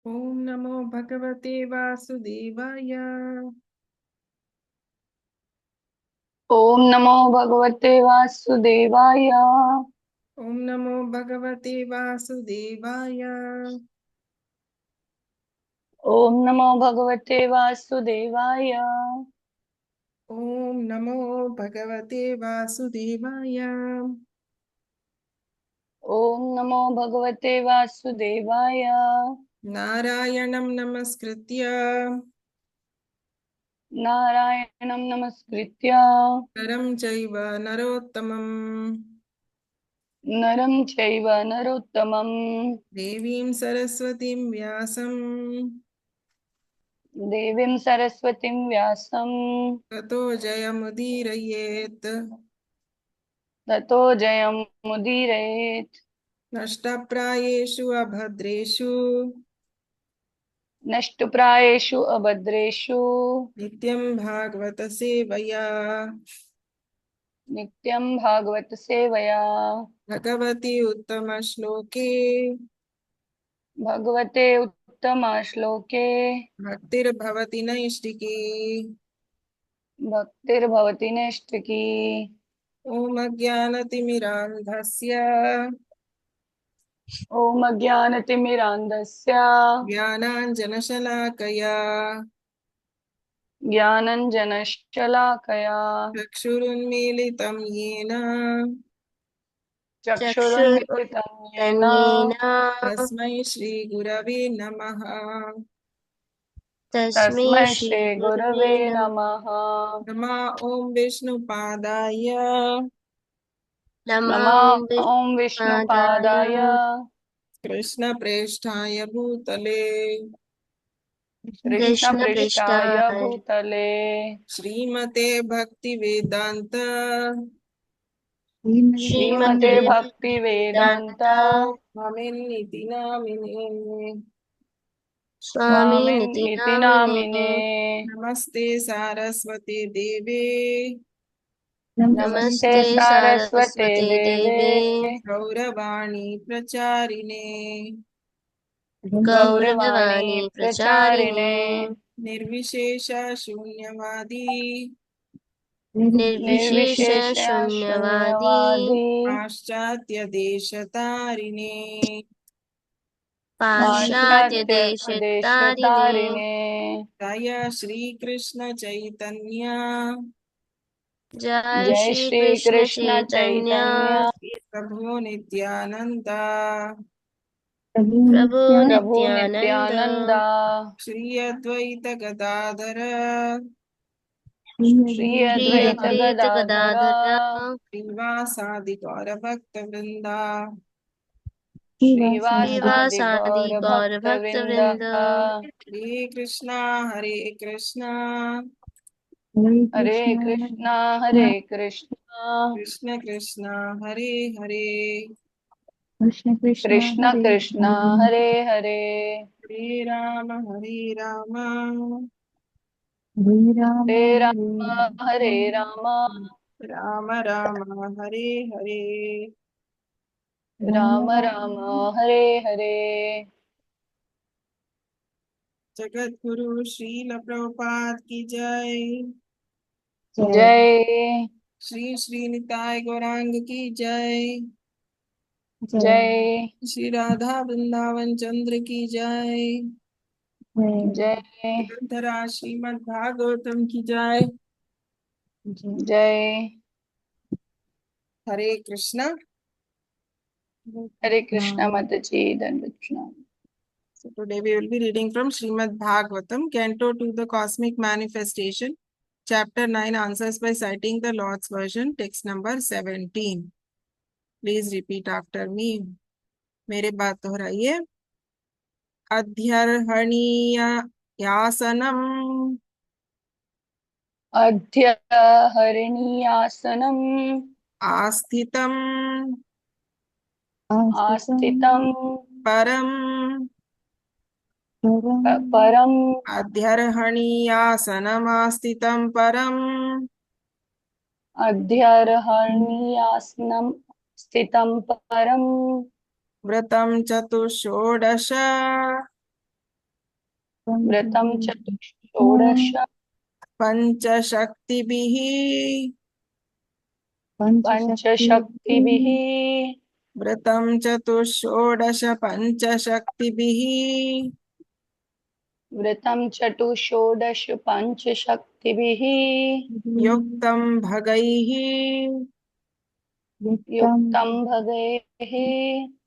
ओम नमो भगवते वासुदेवाय। ओम नमो भगवते वासुदेवाय। ओम नमो भगवते वासुदेवाय। ओम नमो भगवते वासुदेवाय। ओम नमो भगवते वासुदेवाय। ओम नमो भगवते वासुदेवाय। नारायणं नमस्कृत्य नारायणं नमस्कृत्य नरं चैव नरोत्तमं नरं चैव नरोत्तमं देवीं सरस्वतीं व्यासं देवीं सरस्वतीं व्यासं ततो जयमुदीरयेत्। ततो जयमुदीरयेत्। नष्टप्रायेषु अभद्रेषु नष्टप्रायेषु अभद्रेषु नित्यं भागवत सेवया नित्यं भागवत सेवया भगवति उत्तमश्लोके भगवते उत्तमश्लोके भक्तिर्भवति नैष्टिकी। भक्तिर्भवति नैष्ठिकी। ॐ अज्ञानतिमिरान्धस्य ॐ अज्ञानतिमिरान्धस्य ज्ञानाञ्जनशलाकया ज्ञानञ्जनशलाकया चक्षुरुन्मीलितं येन चक्षुरुन्मिलितं येन तन्येन तस्मै श्रीगुरवे नमः। तस्मै तस्मै श्रीगुरवे श्रीगुरवे नमः। नमः। नमः ॐ विष्णुपादाय नमः नमः ॐ विष्णुपादाय विष्णुपादाय कृष्णप्रेष्ठाय भूतले कृष्णपृष्ठाय कृष्णपृष्ठाय भूतले श्रीमते भक्तिवेदान्त श्रीमते श्रीमते भक्तिवेदान्त भक्तिवेदान्त स्वामिन्निति नामिने। स्वामिन् स्वामिनिति इति नामिने। नामिने। नमस्ते सारस्वते देवे नमस्ते नमस्ते सारस्वते सरस्वते देवे देवे गौरवाणी प्रचारिणे गौरवाणी गौरवाणी प्रचारिणे प्रचारिणे निर्विशेष शून्यवादी निर्विशेष निर्विशेष शून्यवादी शून्यवादी पाश्चात्य देशतारिणे पाश्चात्य पाश्चात्य देशतारिणे। देशतारिणे। जय श्रीकृष्ण चैतन्य जय जय श्री श्री कृष्ण कृष्ण चैतन्य चैतन्य प्रभु नित्यानंद प्रभु प्रभु नित्यानंद नित्यानंद श्री अद्वैत गदाधर श्री श्री अद्वैत अद्वैत गदाधर गदाधर श्रीवासादि गौर भक्त वृंदा श्रीवासादि श्रीवासादि गौर गौर भक्त भक्त वृंद। वृंद। हरे कृष्णा हरे कृष्णा हरे कृष्णा हरे कृष्णा कृष्ण कृष्ण हरे हरे कृष्ण कृष्ण हरे हरे। हरे राम हरे राम हरे राम राम राम हरे हरे। राम राम हरे हरे। जगत गुरु श्रील प्रभुपाद की जय। जय श्री श्री निताय गौरांग की जय। जय श्री राधा वृंदावन चंद्र की जय। जय ग्रंथरा श्रीमद् भागवतम की जय। जय। हरे कृष्णा। हरे कृष्णा माता जी धन्यवाद Krishna. So today we will be reading from Srimad Bhagavatam, Canto 2, the Cosmic Manifestation, Chapter 9, Answers by citing the Lord's Version, text number 17. Please repeat after me. मेरे बात दोहराइए। अध्यर्हणीय यासनम अद्य हरिणीयासनम् आस्थितम आस्थितं परम परम् अध्यर्हणीयासनमास्थितं परम अध्यर्हणीयासनं स्थितं परम् व्रतं चतुषोडश व्रतं चतुष्षोडश पंचशक्तिभिः पञ्चशक्तिभिः व्रतं चतुष्षोडश पंचशक्तिभिः व्रतं चतुष्षोडश पञ्चशक्तिभिः युक्तं भगैः युक्तं भगैः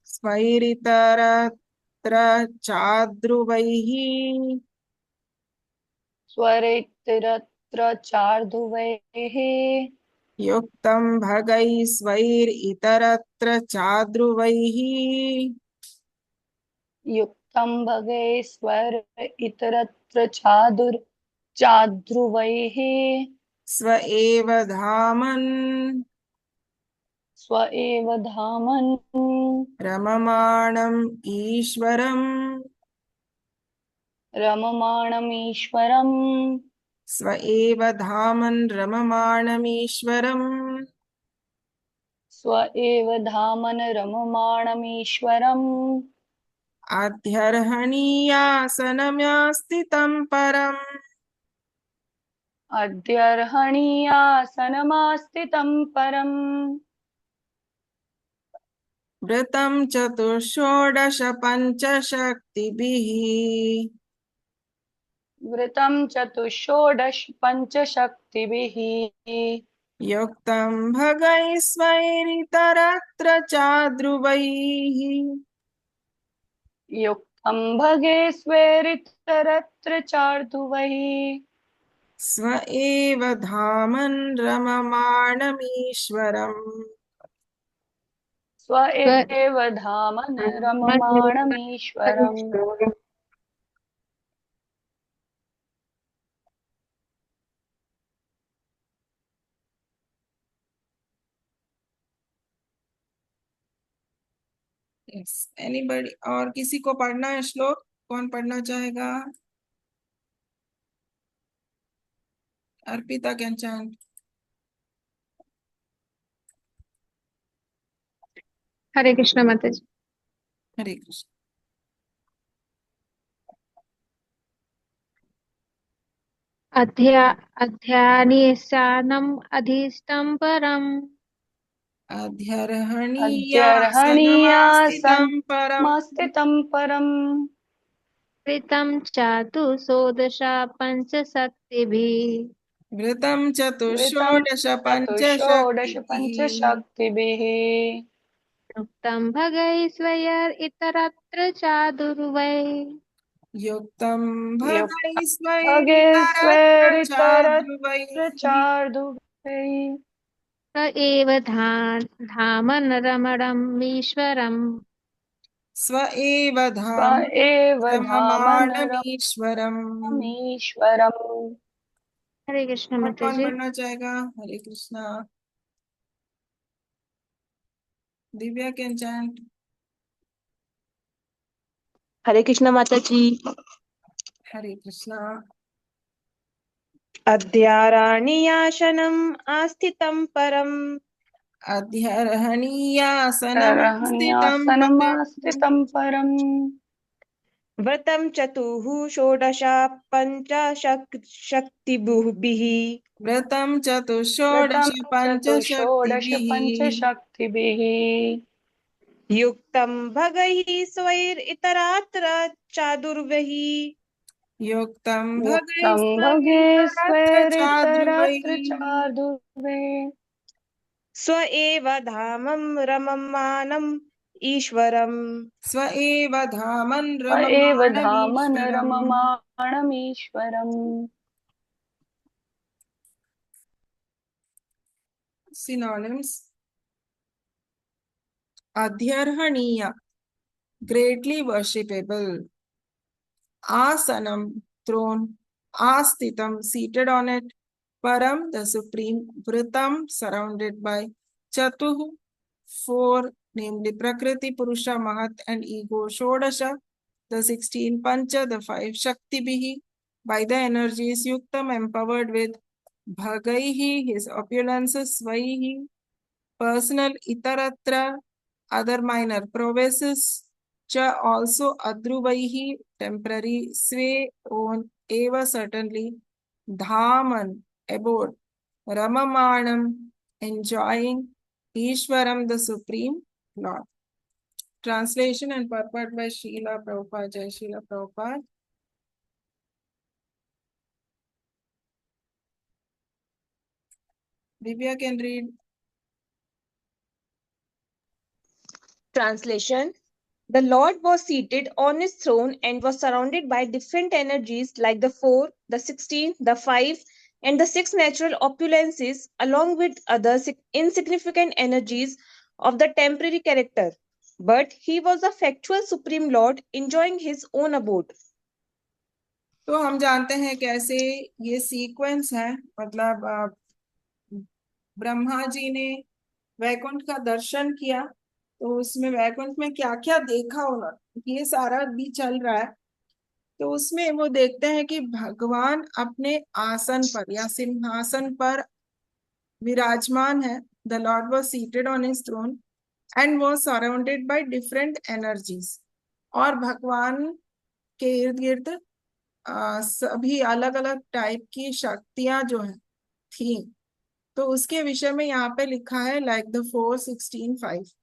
स्वैरितरत्र चाद्रुवैः स्वरितिरत्र चार्धुवैः युक्तं भगैः स्वैरितरत्र चाद्रुवैः युक्तं भगैस्वर इतरत्र चाध्रुवैः स्व एव धामन् स्व एव धामन् रममाणम् ईश्वरम् रममाणमीश्वरम् स्व एव धामन् रममाणमीश्वरम् स्व एव धामन् रममाणमीश्वरम् अध्यर्हणीयासनम्यास्थितं परम् अध्यर्हणीयासनमास्थितं परम् व्रतं चतुष्षोडश पञ्चशक्तिभिः व्रतं चतुष्षोडश पञ्चशक्तिभिः युक्तं भगैः स्वैरितरत्र चाद्रुवैः युक्तं भगेस्वेरितरत्र चार्धुवैः स्व एव धामन् रममाणमीश्वरम् स्व एव धामन् रममाणमीश्वरम् Yes. Anybody और किसी को पढ़ना है श्लोक? कौन पढ़ना चाहेगा? Arpita can chant. हरे कृष्ण माताजी। हरे कृष्ण. अध्यानीस्यानम् अधिष्टं परम् अध्यर्हणीयासनमास्थितं परम् अध्यर्हणीयासनमास्थितं परम् कृतं चातु षोडशा पञ्चशक्तिभिः व्रतं वृतं चतुष्षोडश चतुष्षोडश पञ्चशक्तिभिः पञ्चशक्तिभिः युक्तं भगैश्वर्य इतरत्र चादुर्वै युक्तं भगैः स्वैरितरत्र चाद्रुवैः भगेस्वेरितरत्र चार्धुवैः स एव धामन् रमणमीश्वरम् स्व एव स्व धामन् एव धामन् रममाणमीश्वरम्. रममीश्वरम् हरे कृष्ण और कौन माताजी। पढ़ना चाहेगा? हरे कृष्णा. Divya can chant. हरे कृष्ण माता जी। हरे कृष्णा. अध्याराणीयासनम् आस्थितं परम् अध्यर्हणीयासनमास्थितं परम् रहण्यासनमास्थितं परम् व्रतं चतुः षोडश पञ्चशक्तिभिः व्रतं व्रतं चतुष्षोडश चतुष्षोडश पञ्चशक्तिभिः पञ्चशक्तिभिः युक्तं भगैः स्वैरितरात्र चादुर्वैः युक्तं भगैः युक्तं स्वैरितरत्र भगेस्वेरितरत्र चाद्रुवैः चार्धुवे स्व एव धामं रममाणम् ईश्वरम् स्व एव धामन् स्व एव धामन् रममाणमीश्वरम्. रममाणमीश्वरम् Synonyms: Adhyarhaniya, greatly worshipable. Asanam, throne. Astitam, seated on it. Param, the supreme. Vritam, surrounded by. Chatuh, four, namely Prakriti, Purusha, Mahat and ego. Shodasha, the 16. Pancha, the 5. Shaktibihi, by the energies. Yuktam, empowered with. Bhagaihi, his opulences. Svaihi, personal. Itaratra, other minor prowesses. च also अद्रुवैः temporary स्वे on eva certainly Dhaman abode रममाणम enjoying Eshwaram the supreme Lord. Translation and purport by Srila Prabhupada. Jai Srila Prabhupada. Divya can read. Translation. The Lord was seated on his throne and was surrounded by different energies like the 4, the 16, the 5, and the 6 natural opulences, along with other insignificant energies of the temporary character. But he was the factual Supreme Lord enjoying his own abode. तो हम जानते हैं कैसे ये sequence है, मतलब ब्रह्मा जी ने वैकुंठ का दर्शन किया, तो उसमें वैकुंठ में क्या क्या देखा उन्होंने, ये सारा भी चल रहा है। तो उसमें वो देखते हैं कि भगवान अपने आसन पर या सिंहासन पर विराजमान है। The lord was seated on his throne and was surrounded by different energies, और भगवान के इर्द गिर्द सभी अलग अलग टाइप की शक्तियां जो है थी। तो उसके विषय में यहाँ पे लिखा है लाइक द 4, 16, 5।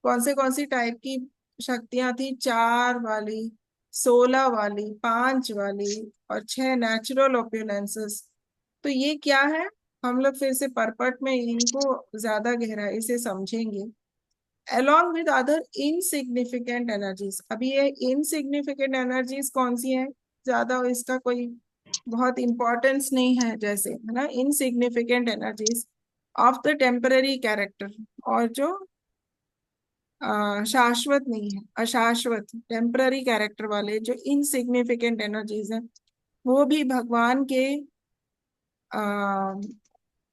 कौन सी टाइप की शक्तियां थी? 4 वाली, 16 वाली, 5 वाली और 6 नेचुरल ओपुलेंसेस। तो ये क्या है, हम लोग फिर से परपट में इनको ज्यादा गहराई से समझेंगे। along with other insignificant energies। अभी ये insignificant energies कौन सी हैं? ज्यादा इसका कोई बहुत इंपॉर्टेंस नहीं है, जैसे है ना, insignificant energies of the temporary character, और जो शाश्वत नहीं है, अशाश्वत टेम्पररी कैरेक्टर वाले जो इनसिग्निफिकेंट एनर्जीज हैं, वो भी भगवान के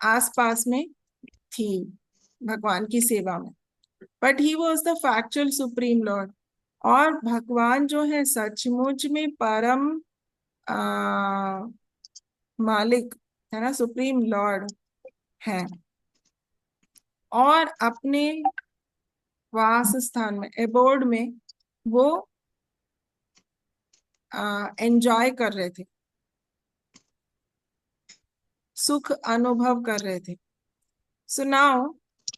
आसपास में थी, भगवान की सेवा में। But he was the factual supreme Lord, और भगवान जो है सचमुच में परम मालिक है ना, सुप्रीम लॉर्ड है, और अपने वास स्थान में, एबोर्ड में वो एंजॉय कर रहे थे, सुख अनुभव कर रहे थे। सो नाउ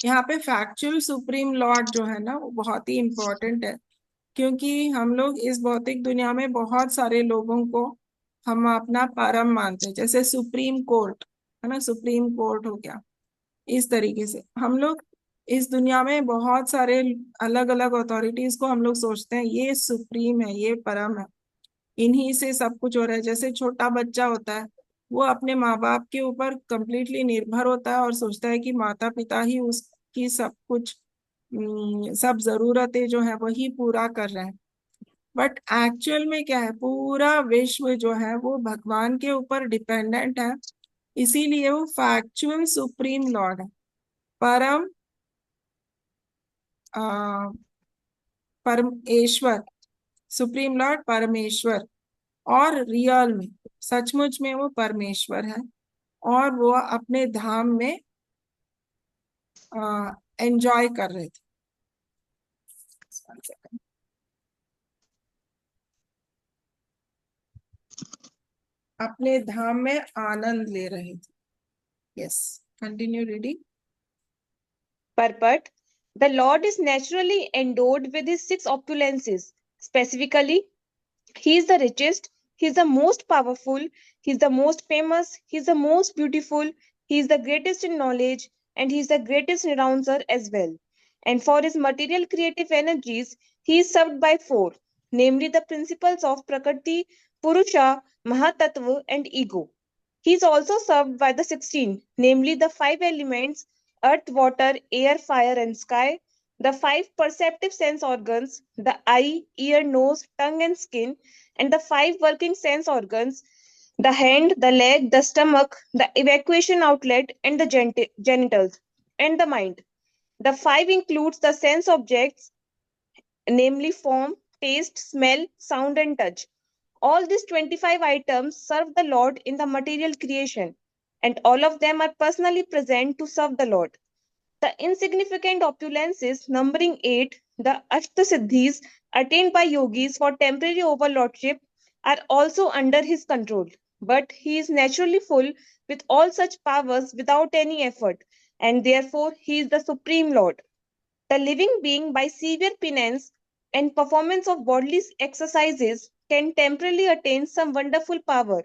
यहाँ पे फैक्चुअल सुप्रीम लॉर्ड जो है ना, वो बहुत ही इंपॉर्टेंट है, क्योंकि हम लोग इस भौतिक दुनिया में बहुत सारे लोगों को हम अपना परम मानते हैं, जैसे सुप्रीम कोर्ट है ना, सुप्रीम कोर्ट हो गया। इस तरीके से हम लोग इस दुनिया में बहुत सारे अलग अलग अथॉरिटीज को हम लोग सोचते हैं ये सुप्रीम है, ये परम है, इन्हीं से सब कुछ हो रहा है। जैसे छोटा बच्चा होता है, वो अपने माँ बाप के ऊपर कंप्लीटली निर्भर होता है और सोचता है कि माता पिता ही उसकी सब कुछ सब जरूरतें जो है वही पूरा कर रहे हैं। बट एक्चुअल में क्या है, पूरा विश्व जो है वो भगवान के ऊपर डिपेंडेंट है, इसीलिए वो फैक्चुअल सुप्रीम लॉर्ड है, परम परमेश्वर, सुप्रीम लॉर्ड परमेश्वर, और रियल में सचमुच में वो परमेश्वर है, और वो अपने धाम में एंजॉय कर रहे थे। अपने धाम में आनंद ले रहे थे। Yes, continue reading. Purport. The Lord is naturally endowed with his 6 opulences. Specifically, he is the richest, he is the most powerful, he is the most famous, he is the most beautiful, he is the greatest in knowledge, and he is the greatest announcer as well. And for his material creative energies, he is served by 4, namely the principles of Prakriti, Purusha, Mahatattva, and ego. He is also served by the 16, namely the 5 elements: earth, water, air, fire, and sky, the 5 perceptive sense organs, the eye, ear, nose, tongue, and skin, and the 5 working sense organs, the hand, the leg, the stomach, the evacuation outlet, and the genitals, and the mind. The 5 includes the sense objects, namely form, taste, smell, sound, and touch. All these 25 items serve the Lord in the material creation, and all of them are personally present to serve the Lord. The insignificant opulences, numbering 8, The Ashtasiddhis attained by yogis for temporary overlordship are also under his control, but he is naturally full with all such powers without any effort, and therefore he is the Supreme Lord. The living being, by severe penance and performance of bodily exercises, can temporarily attain some wonderful power,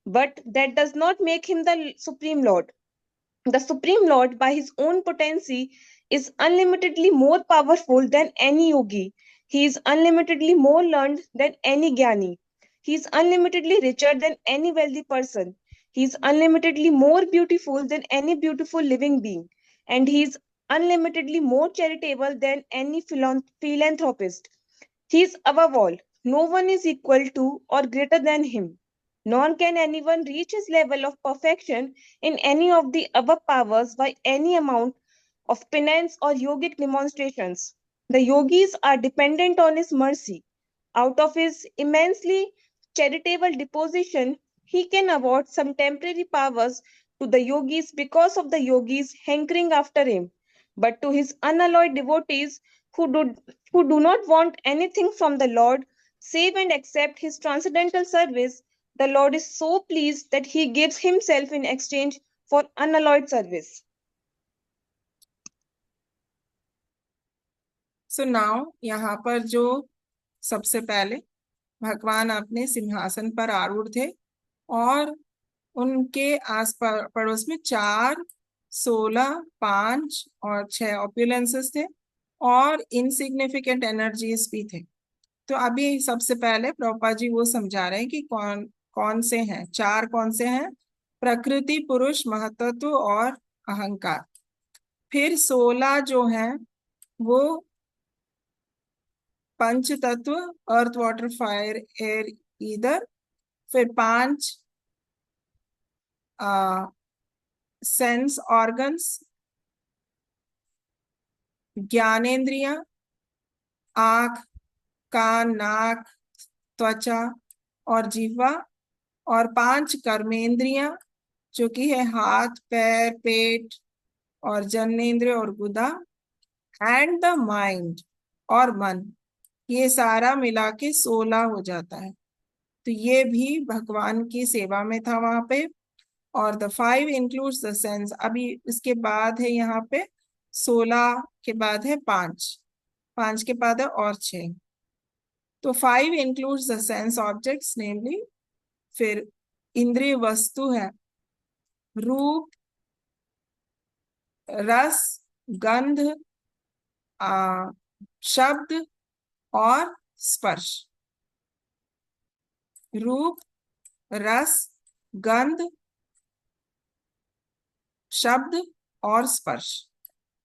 but that does not make him the Supreme Lord. The Supreme Lord, by his own potency, is unlimitedly more powerful than any yogi. He is unlimitedly more learned than any jnani. He is unlimitedly richer than any wealthy person. He is unlimitedly more beautiful than any beautiful living being. And he is unlimitedly more charitable than any philanthropist. He is above all. No one is equal to or greater than him. Nor can anyone reach his level of perfection in any of the above powers by any amount of penance or yogic demonstrations. The yogis are dependent on his mercy. Out of his immensely charitable disposition, he can award some temporary powers to the yogis because of the yogis hankering after him. But to his unalloyed devotees who do not want anything from the Lord save and accept his transcendental service, the Lord is so pleased that he gives himself in exchange for unalloyed service. So now यहाँ पर जो सबसे पहले भगवान अपने सिंहासन पर आरूढ़ थे और उनके आस पड़ोस में 4, 16, 5 और 6 ऑप्युलेंसेस थे और इनसिग्निफिकेंट एनर्जीज भी थे। तो अभी सबसे पहले प्रभुपाद जी वो समझा रहे हैं कि कौन कौन से हैं। 4 कौन से हैं? प्रकृति, पुरुष, महतत्व और अहंकार। फिर 16 जो हैं वो पंच तत्व, अर्थ, वाटर, फायर, एयर, ईदर। फिर 5 सेंस ऑर्गन्स, ज्ञानेंद्रियां, आंख, कान, नाक, त्वचा और जीवा। और 5 कर्मेंद्रियां जो कि है हाथ, पैर, पेट और जननेंद्रिय और गुदा। एंड द माइंड और मन, ये सारा मिला के 16 हो जाता है। तो ये भी भगवान की सेवा में था वहां पे। और the 5 includes the sense। अभी इसके बाद है यहाँ पे 16 के बाद है 5 के बाद है और 6। तो 5 includes the sense objects namely। फिर इंद्रिय वस्तु है रूप, रस, गंध, शब्द और स्पर्श। रूप, रस, गंध, शब्द और स्पर्श।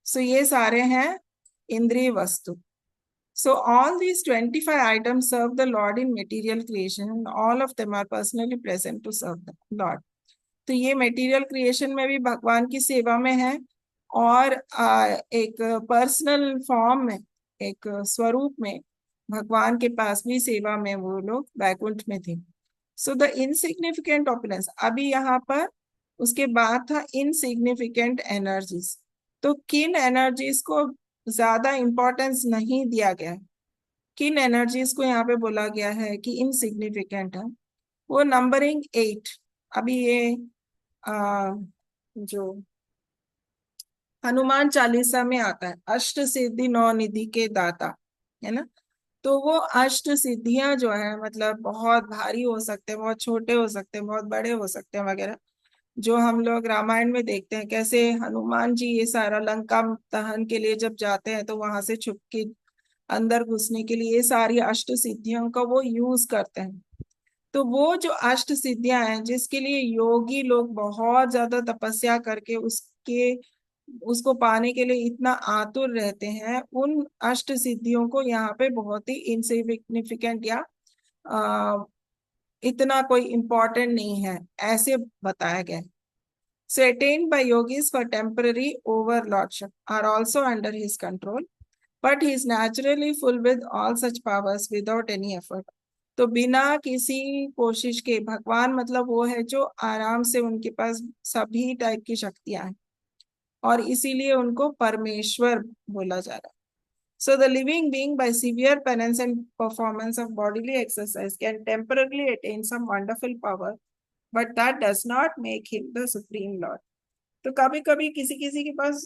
सो ये सारे हैं इंद्रिय वस्तु। So all these 25 items serve the Lord in material creation and all of them are personally present to serve the Lord। तो ये material creation में भी भगवान की सेवा में है और एक पर्सनल फॉर्म में, एक स्वरूप में भगवान के पास भी सेवा में वो लोग वैकुंठ में थे। So the insignificant opulence. अभी यहाँ पर उसके बाद था इनसिग्निफिकेंट एनर्जीज। तो किन एनर्जीज को ज्यादा इंपॉर्टेंस नहीं दिया गया है, किन एनर्जीज को यहाँ पे बोला गया है कि इनसिग्निफिकेंट है, वो नंबरिंग 8। अभी ये जो हनुमान चालीसा में आता है, अष्ट सिद्धि 9 निधि के दाता, है ना। तो वो अष्ट सिद्धियां जो है मतलब बहुत भारी हो सकते हैं, बहुत छोटे हो सकते हैं, बहुत बड़े हो सकते हैं वगैरह। जो हम लोग रामायण में देखते हैं कैसे हनुमान जी ये सारा लंका दहन के लिए जब जाते हैं तो वहां से छुप के अंदर घुसने के लिए ये सारी अष्ट सिद्धियों का वो यूज करते हैं। तो वो जो अष्ट सिद्धियां हैं जिसके लिए योगी लोग बहुत ज्यादा तपस्या करके उसको पाने के लिए इतना आतुर रहते हैं, उन अष्ट सिद्धियों को यहाँ पे बहुत ही इनसिग्निफिकेंट या इतना कोई इम्पोर्टेंट नहीं है ऐसे बताया गया। So attained by yogis for temporary overlordship are also under his control, but he is naturally full with all such powers without any effort। तो बिना किसी कोशिश के, भगवान मतलब वो है जो आराम से उनके पास सभी टाइप की शक्तियां हैं और इसीलिए उनको परमेश्वर बोला जा रहा है। So the living being, by severe penance and performance of bodily exercise, can temporarily attain some wonderful power, but that does not make him the supreme lord. तो कभी कभी किसी किसी के पास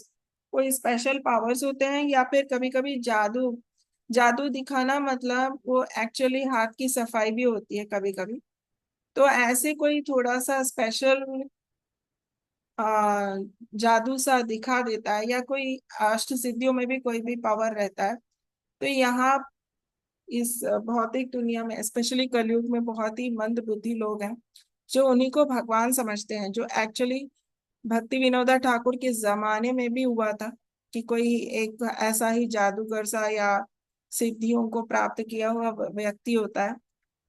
कोई स्पेशल पावर्स होते हैं, या फिर कभी कभी जादू जादू दिखाना, मतलब वो एक्चुअली हाथ की सफाई भी होती है कभी कभी। तो ऐसे कोई थोड़ा सा स्पेशल जादू सा दिखा देता है, या कोई अष्ट सिद्धियों में भी कोई भी पावर रहता है, तो यहाँ इस भौतिक दुनिया में, स्पेशली कलयुग में, बहुत ही मंद बुद्धि लोग हैं जो उन्हीं को भगवान समझते हैं। जो एक्चुअली भक्ति विनोदा ठाकुर के जमाने में भी हुआ था कि कोई एक ऐसा ही जादूगर सा या सिद्धियों को प्राप्त किया हुआ व्यक्ति होता है,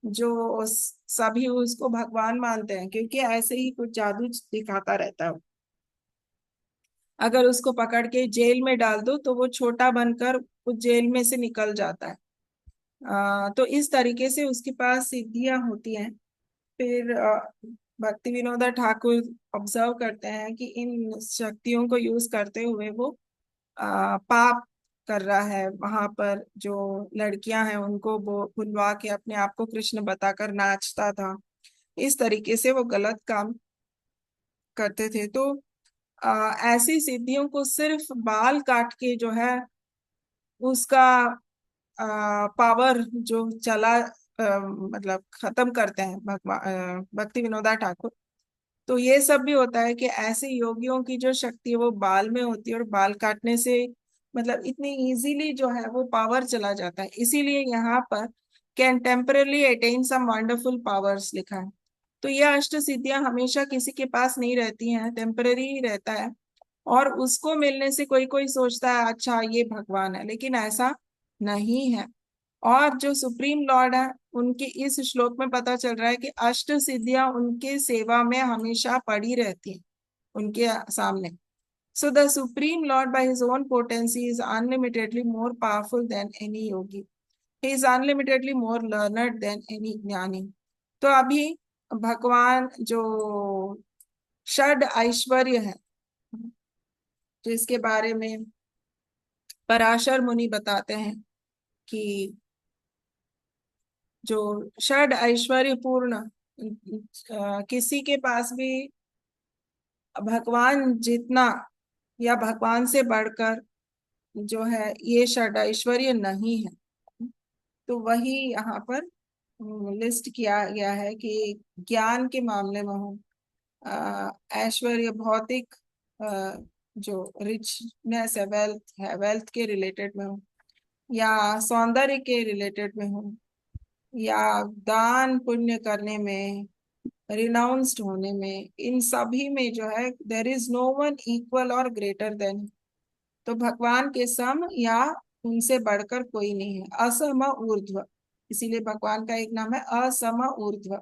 जो सभी उसको भगवान मानते हैं, क्योंकि ऐसे ही कुछ जादू दिखाता रहता है। अगर उसको पकड़ के जेल में डाल दो तो वो छोटा बनकर उस जेल में से निकल जाता है। तो इस तरीके से उसके पास सिद्धियां होती हैं। फिर भक्ति विनोदा ठाकुर ऑब्जर्व करते हैं कि इन शक्तियों को यूज करते हुए वो पाप कर रहा है। वहां पर जो लड़कियां हैं उनको वो बुलवा के अपने आप को कृष्ण बताकर नाचता था। इस तरीके से वो गलत काम करते थे। तो ऐसी सिद्धियों को सिर्फ बाल काट के जो है उसका पावर जो चला मतलब खत्म करते हैं भगवान भक्ति विनोदा ठाकुर। तो ये सब भी होता है कि ऐसे योगियों की जो शक्ति है वो बाल में होती है, और बाल काटने से मतलब इतनी इजीली जो है वो पावर चला जाता है। इसीलिए यहाँ पर can temporarily attain some wonderful powers लिखा है। तो ये अष्ट सिद्धियां हमेशा किसी के पास नहीं रहती हैं, टेम्पररी ही रहता है। और उसको मिलने से कोई कोई सोचता है अच्छा ये भगवान है, लेकिन ऐसा नहीं है। और जो सुप्रीम लॉर्ड है उनके इस श्लोक में पता चल रहा है कि अष्ट सिद्धियां उनके सेवा में हमेशा पड़ी रहती हैं उनके सामने। So the supreme lord by his own potency is unlimitedly more powerful than any yogi. He is unlimitedly more learned than any gyani. तो अभी भगवान जो षड ऐश्वर्य है, जिसके बारे में पराशर मुनि बताते हैं कि जो षड ऐश्वर्य पूर्ण किसी के पास भी भगवान जितना या भगवान से बढ़कर जो है ये षड ऐश्वर्य नहीं है। तो वही यहाँ पर लिस्ट किया गया है कि ज्ञान के मामले में हो, ऐश्वर्य भौतिक जो रिचनेस है, वेल्थ के रिलेटेड में हो, या सौंदर्य के रिलेटेड में हो, या दान पुण्य करने में, रिनाउंस्ड होने में, इन सभी में जो है there is no one equal or greater than. तो भगवान के सम या उनसे बढ़कर कोई नहीं है। असम ऊर्ध्व, इसीलिए भगवान का एक नाम है असम ऊर्ध्व।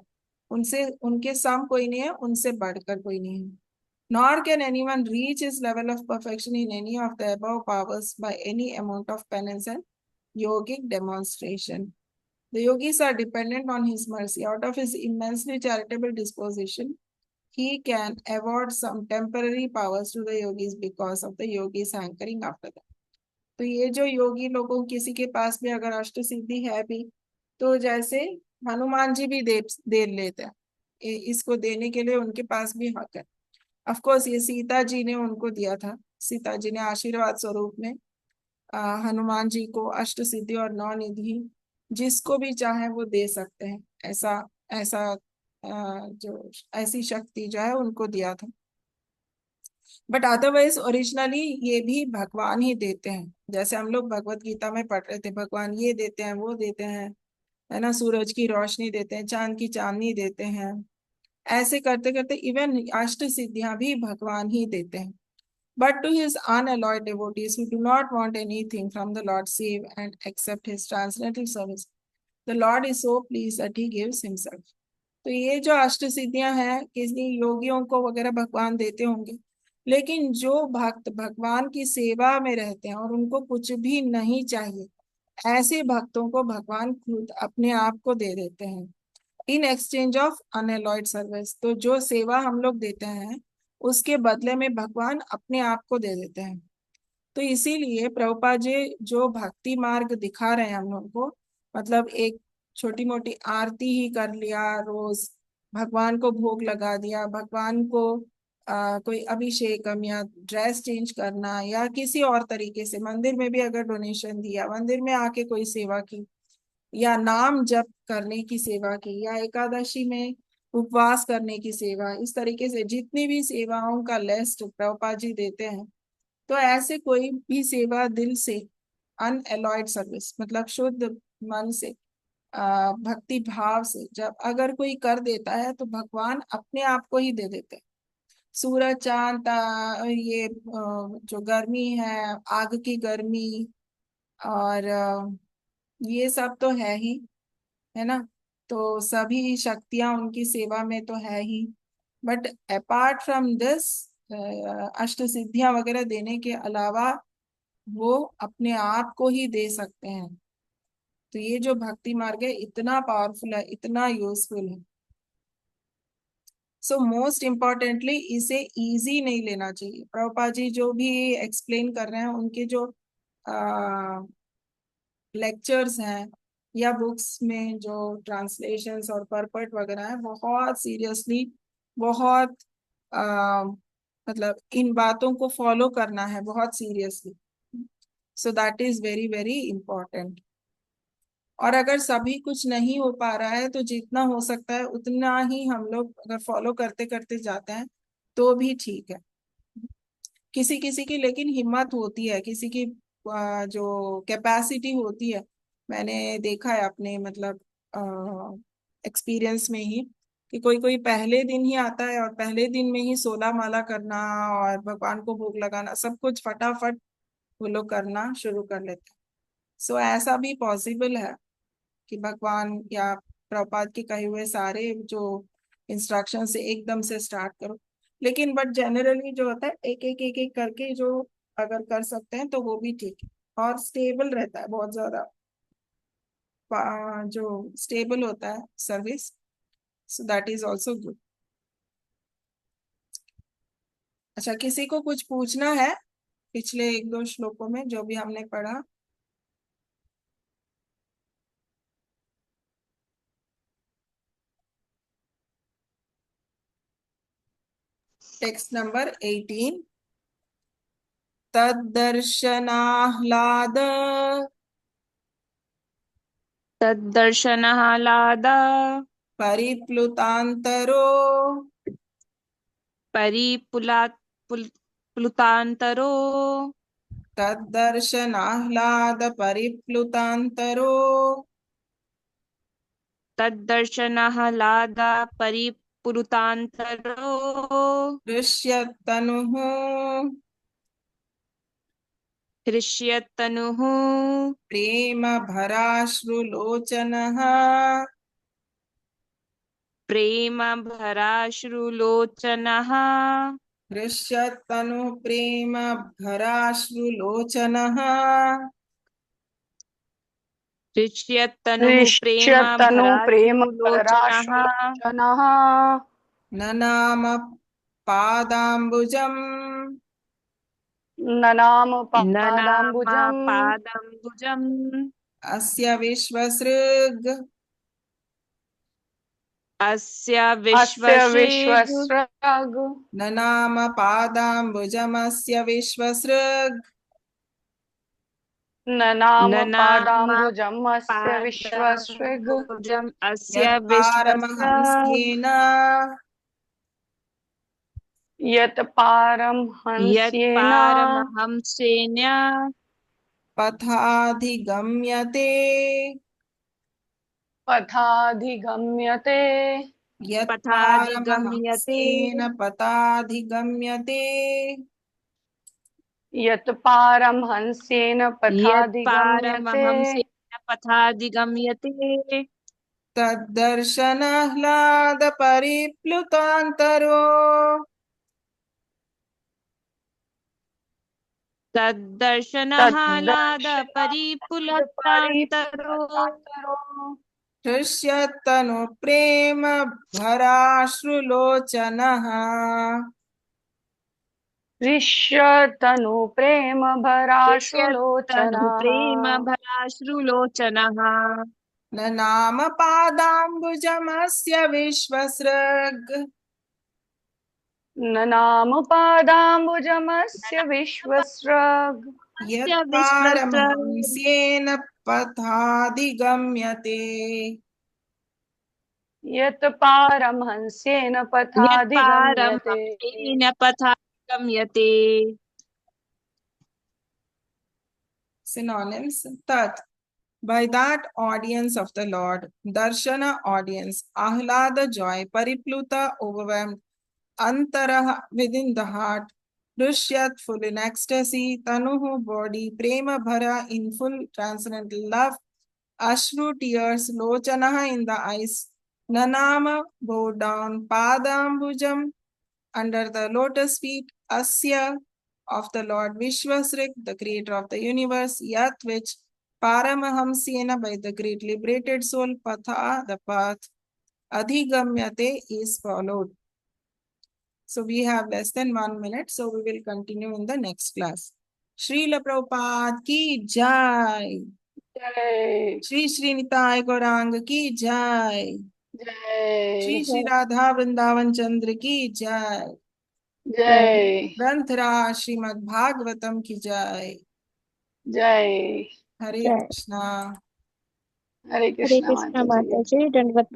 उनसे उनके सम कोई नहीं है, उनसे बढ़कर कोई नहीं है। Nor can anyone reach his level of perfection in any of the above powers by any amount of penance and yogic demonstration. The yogis are dependent on his mercy. Out of his immensely charitable disposition, he can award some temporary powers to the yogis because of the yogis hankering after them. तो ये जो योगी लोगों किसी के पास भी अगर अष्ट सिद्धि है भी, तो जैसे हनुमान जी भी दे लेते हैं, इसको देने के लिए उनके पास भी हक है। ऑफ कोर्स ये सीता जी ने उनको दिया था। सीता जी ने आशीर्वाद स्वरूप में हनुमान जी को अष्ट सिद्धि और नौ निधि जिसको भी चाहे वो दे सकते हैं, ऐसा ऐसा जो ऐसी शक्ति जो है उनको दिया था। बट अदरवाइज ओरिजिनली ये भी भगवान ही देते हैं। जैसे हम लोग भगवत गीता में पढ़ रहे थे, भगवान ये देते हैं वो देते हैं, है ना, सूरज की रोशनी देते हैं, चांद की चांदनी देते हैं। ऐसे करते करते इवन अष्ट सिद्धियां भी भगवान ही देते हैं। But to his unalloyed devotees who do not want anything from the Lord save and accept his transcendental service, the Lord is so pleased that he gives himself. तो ये जो अष्ट सिद्धियां हैं किसी योगियों को वगैरह भगवान देते होंगे, लेकिन जो भक्त भगवान की सेवा में रहते हैं और उनको कुछ भी नहीं चाहिए, ऐसे भक्तों को भगवान खुद अपने आप को दे देते हैं in exchange of unalloyed service. तो जो सेवा हम लोग देते हैं उसके बदले में भगवान अपने आप को दे देते हैं। तो इसीलिए प्रभुपाद जी जो भक्ति मार्ग दिखा रहे हैं हम लोग को, मतलब एक छोटी मोटी आरती ही कर लिया रोज, भगवान को भोग लगा दिया, भगवान को कोई अभिषेकम या ड्रेस चेंज करना, या किसी और तरीके से मंदिर में भी अगर डोनेशन दिया, मंदिर में आके कोई सेवा की, या नाम जप करने की सेवा की, या एकादशी में उपवास करने की सेवा, इस तरीके से जितनी भी सेवाओं का लिस्ट प्रभुपाद जी देते हैं, तो ऐसे कोई भी सेवा दिल से अनएलॉयड सर्विस, मतलब शुद्ध मन से भक्ति भाव से जब अगर कोई कर देता है तो भगवान अपने आप को ही दे देते हैं। सूरज चांद जो गर्मी है, आग की गर्मी, और ये सब तो है ही, है ना। तो सभी शक्तियां उनकी सेवा में तो है ही, बट अपार्ट फ्रॉम दिस अष्ट सिद्धियां वगैरह देने के अलावा वो अपने आप को ही दे सकते हैं। तो ये जो भक्ति मार्ग है इतना पावरफुल है, इतना यूजफुल है। सो मोस्ट इम्पोर्टेंटली इसे इजी नहीं लेना चाहिए। प्रभुपाद जी जो भी एक्सप्लेन कर रहे हैं, उनके जो लेक्चर्स हैं या बुक्स में जो ट्रांसलेशंस और परपट वगैरह है, बहुत सीरियसली, बहुत आ, मतलब इन बातों को फॉलो करना है बहुत seriously. So that is very very important. और अगर सभी कुछ नहीं हो पा रहा है तो जितना हो सकता है उतना ही हम लोग अगर फॉलो करते करते जाते हैं तो भी ठीक है। किसी किसी की लेकिन हिम्मत होती है, किसी की जो कैपेसिटी होती है, मैंने देखा है अपने मतलब एक्सपीरियंस में ही, कि कोई कोई पहले दिन ही आता है और पहले दिन में ही 16 माला करना और भगवान को भोग लगाना, सब कुछ फटाफट वो लोग करना शुरू कर लेते हैं। सो ऐसा भी पॉसिबल है कि भगवान या प्रभुपाद के कहे हुए सारे जो इंस्ट्रक्शन से एकदम से स्टार्ट करो, लेकिन बट जनरली जो होता है एक एक एक एक करके जो अगर कर सकते हैं तो वो भी ठीक है, और स्टेबल रहता है बहुत ज्यादा, जो स्टेबल होता है service, so that is also good. अच्छा, किसी को कुछ पूछना है पिछले एक दो श्लोकों में जो भी हमने पढ़ा? टेक्स्ट नंबर 18, तद्दर्शनाह्लाद तद्दर्शनाह्लादा परिप्लुतान्तरो प्लुतान्तरो तद्दर्शनाह्लाद परिप्लुतान्तरो तद्दर्शनाह्लादा परिप्लुतान्तरो दृश्यतनुः हृष्यतनुः प्रेम भराश्रुलोचनः प्रेम भराश्रुलोचनः दृश्यतनुः प्रेम भराश्रुलोचनः हृष्यतनुः प्रेम हृष्यतनु प्रेम भराश्रुलोचनः पराशुलोचनः ननाम पादाम्बुजम् ननाम ननाम पादाम्बुजम् पादम्बुजम् अस्य विश्वसृग् अस्य अस्य विश्वसृग् विश्वस्रग् ननाम पादाम्बुजमस्य विश्वसृग् ननाम ननाम पादाम्बुजम् अस्य विश्वस्रग् पादम्बुजम् अस्य विश्वसृग् यत्पारमहंसेन यत् पारमहंस्येन यत्पारमहंसेन पथाधिगम्यते पथाधिगम्यते पथाधिगम्यते यत्पारमहंसेन पथाधिगम्यते यत् पारमहंस्येन पथाधिगम्यते यत्पारमहंसेन पथाधिगम्यते तद्दर्शनाह्लादपरिप्लुतान्तरो तद्दर्शनाह्लाद परिपुलतान्तरो परिपुलतान्तरो हृष्यतनु प्रेम भराश्रुलोचनः ऋष्यतनु प्रेम भराशुलोचनः प्रेम भराश्रुलोचनः न नाम पादाम्बुजमस्य विश्वसृग् न नाम पादाम्बुजमस्य विश्वसृग् यत्पारमहंस्येन पथाधिगम्यते यत् पारमहंस्येन पथाधिगम्यते यत्पारमहंसेन पथाधिगम्यते Synonyms. Tat. By that audience of the Lord, Darshana audience, Ahlada joy, Paripluta overwhelmed, Antara within the heart, Dushyat full in ecstasy, Tanuhu body, Prema Bhara in full transcendental love, Ashru tears, Lochanaha in the eyes, Nanama bow down, Padambujam under the lotus feet, Asya of the Lord Vishwasrik, the creator of the universe, Yat which Paramahamsena by the great liberated soul, Patha, the path, Adhigamyate is followed. So we have less than 1 minute, so we will continue in the next class. Srila Prabhupada ki jai. जय Shri Shri Nitai Gauranga ki jai. Shri जय Shri Radha Vrindavan Chandra ki jai. जय ग्रंथराज श्रीमद् भागवतम की जय. जय हरे जय. कृष्णा. हरे हरे कृष्णा कृष्णा माता जी माता जी, दंडवत